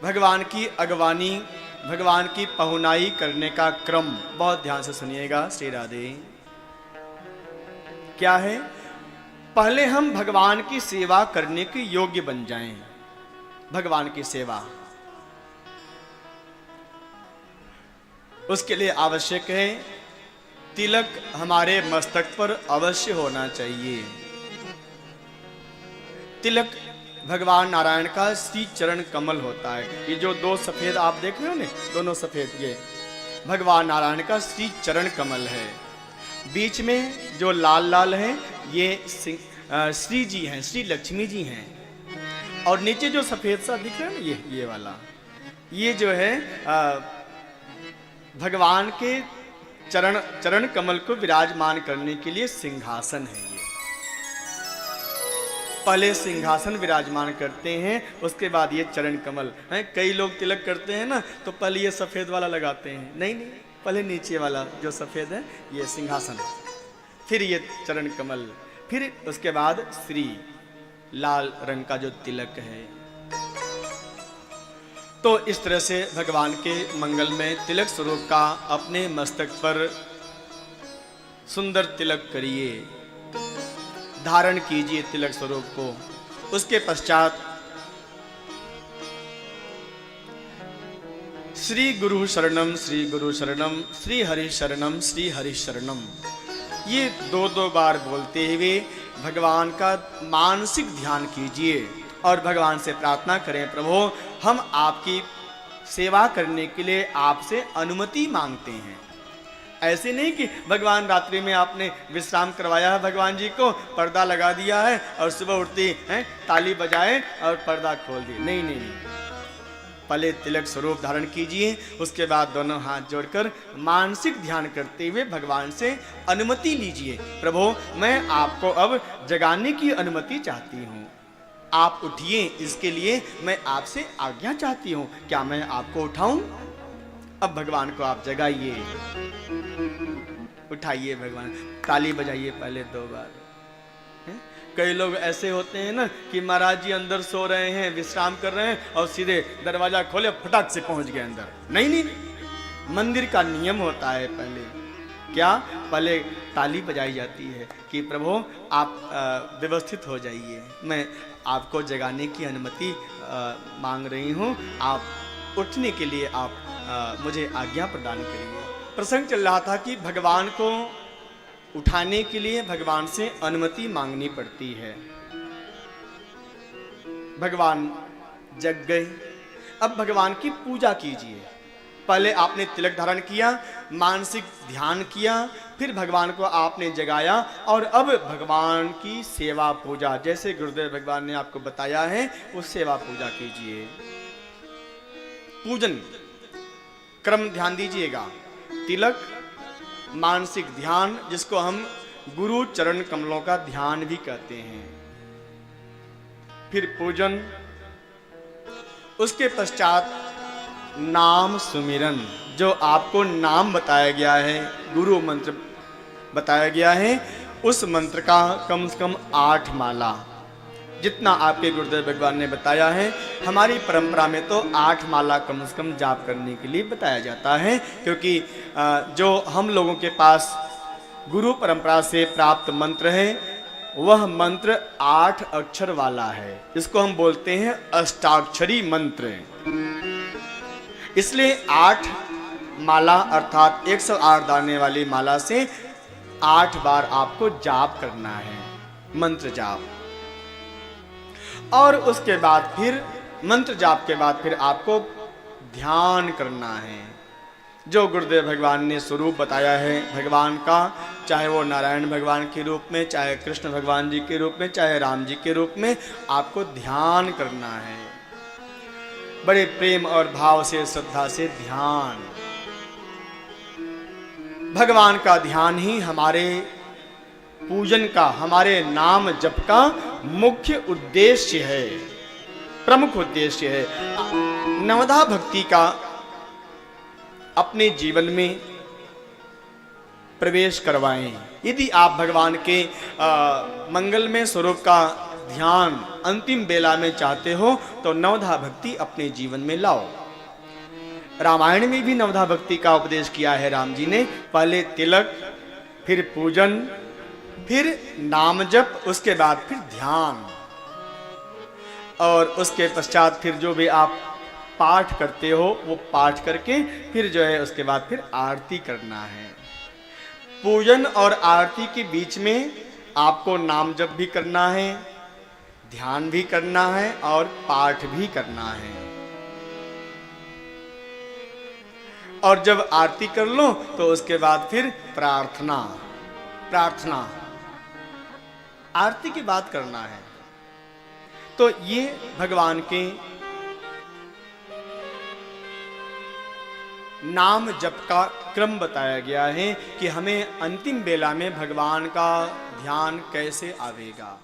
भगवान की अगवानी, भगवान की पहुनाई करने का क्रम बहुत ध्यान से सुनिएगा। श्री राधे। क्या है? पहले हम भगवान की सेवा करने के योग्य बन जाएं। भगवान की सेवा, उसके लिए आवश्यक है तिलक हमारे मस्तक पर अवश्य होना चाहिए। तिलक भगवान नारायण का श्री चरण कमल होता है। ये जो दो सफेद आप देख रहे हो ना, दोनों सफेद, ये भगवान नारायण का श्री चरण कमल है। बीच में जो लाल लाल है ये श्री जी हैं, श्री लक्ष्मी जी हैं। और नीचे जो सफेद सा दिख रहा है ना, ये वाला, ये जो है भगवान के चरण कमल को विराजमान करने के लिए सिंहासन है। ये पहले सिंहासन विराजमान करते हैं, उसके बाद ये चरण कमल हैं। कई लोग तिलक करते हैं ना, तो पहले ये सफेद वाला लगाते हैं। नहीं, पहले नीचे वाला जो सफेद है ये सिंहासन, फिर ये चरण कमल, फिर उसके बाद श्री लाल रंग का जो तिलक है। तो इस तरह से भगवान के मंगल में तिलक स्वरूप का अपने मस्तक पर सुंदर तिलक करिए, धारण कीजिए तिलक स्वरूप को। उसके पश्चात श्री गुरु शरणम, श्री गुरु शरणम, श्री हरि शरणम, श्री हरि शरणम, ये दो बार बोलते हुए भगवान का मानसिक ध्यान कीजिए और भगवान से प्रार्थना करें, प्रभु हम आपकी सेवा करने के लिए आपसे अनुमति मांगते हैं। ऐसे नहीं कि भगवान रात्रि में आपने विश्राम करवाया है भगवान जी को, पर्दा लगा दिया है और सुबह उठते हैं ताली बजाए और पर्दा खोल दिए। नहीं, पहले तिलक स्वरूप धारण कीजिए, उसके बाद दोनों हाथ जोड़कर मानसिक ध्यान करते हुए भगवान से अनुमति लीजिए, प्रभु मैं आपको अब जगाने की अनुमति चाहती हूँ, आप उठिए, इसके लिए मैं आपसे आज्ञा चाहती हूँ, क्या मैं आपको उठाऊं? अब भगवान को आप जगाइए, उठाइए, भगवान ताली बजाइए पहले 2 बार। कई लोग ऐसे होते हैं ना कि महाराज जी अंदर सो रहे हैं, विश्राम कर रहे हैं और सीधे दरवाजा खोले फटाक से पहुंच गए अंदर। नहीं, मंदिर का नियम होता है पहले ताली बजाई जाती है कि प्रभु आप व्यवस्थित हो जाइए, मैं आपको जगाने की अनुमति मांग रही हूँ, आप उठने के लिए आप मुझे आज्ञा प्रदान करिए। प्रसंग चल रहा था कि भगवान को उठाने के लिए भगवान से अनुमति मांगनी पड़ती है। भगवान जग गए, अब भगवान की पूजा कीजिए। पहले आपने तिलक धारण किया, मानसिक ध्यान किया, फिर भगवान को आपने जगाया और अब भगवान की सेवा पूजा, जैसे गुरुदेव भगवान ने आपको बताया है उस सेवा पूजा कीजिए। पूजन क्रम ध्यान दीजिएगा, तिलक, मानसिक ध्यान, जिसको हम गुरु चरण कमलों का ध्यान भी कहते हैं, फिर पूजन, उसके पश्चात नाम सुमिरन, जो आपको नाम बताया गया है, गुरु मंत्र बताया गया है, उस मंत्र का कम से कम 8 माला, जितना आपके गुरुदेव भगवान ने बताया है। हमारी परंपरा में तो 8 माला कम से कम जाप करने के लिए बताया जाता है, क्योंकि जो हम लोगों के पास गुरु परंपरा से प्राप्त मंत्र है वह मंत्र 8 अक्षर वाला है। इसको हम बोलते हैं अष्टाक्षरी मंत्र। इसलिए 8 माला अर्थात 108 दाने वाली माला से 8 बार आपको जाप करना है, मंत्र जाप। और उसके बाद फिर मंत्र जाप के बाद फिर आपको ध्यान करना है, जो गुरुदेव भगवान ने स्वरूप बताया है भगवान का, चाहे वो नारायण भगवान के रूप में, चाहे कृष्ण भगवान जी के रूप में, चाहे राम जी के रूप में, आपको ध्यान करना है। बड़े प्रेम और भाव से, श्रद्धा से ध्यान। भगवान का ध्यान ही हमारे पूजन का, हमारे नाम जप का मुख्य उद्देश्य है, प्रमुख उद्देश्य है। नवधा भक्ति का अपने जीवन में प्रवेश करवाएं। यदि आप भगवान के मंगलमय स्वरूप का ध्यान अंतिम बेला में चाहते हो तो नवधा भक्ति अपने जीवन में लाओ। रामायण में भी नवधा भक्ति का उपदेश किया है राम जी ने। पहले तिलक, फिर पूजन, फिर नाम जप, उसके बाद फिर ध्यान, और उसके पश्चात फिर जो भी आप पाठ करते हो वो पाठ करके फिर जो है उसके बाद फिर आरती करना है। पूजन और आरती के बीच में आपको नाम जप भी करना है, ध्यान भी करना है और पाठ भी करना है। और जब आरती कर लो तो उसके बाद फिर प्रार्थना, प्रार्थना आरती की बात करना है। तो ये भगवान के नाम जप का क्रम बताया गया है कि हमें अंतिम बेला में भगवान का ध्यान कैसे आवेगा।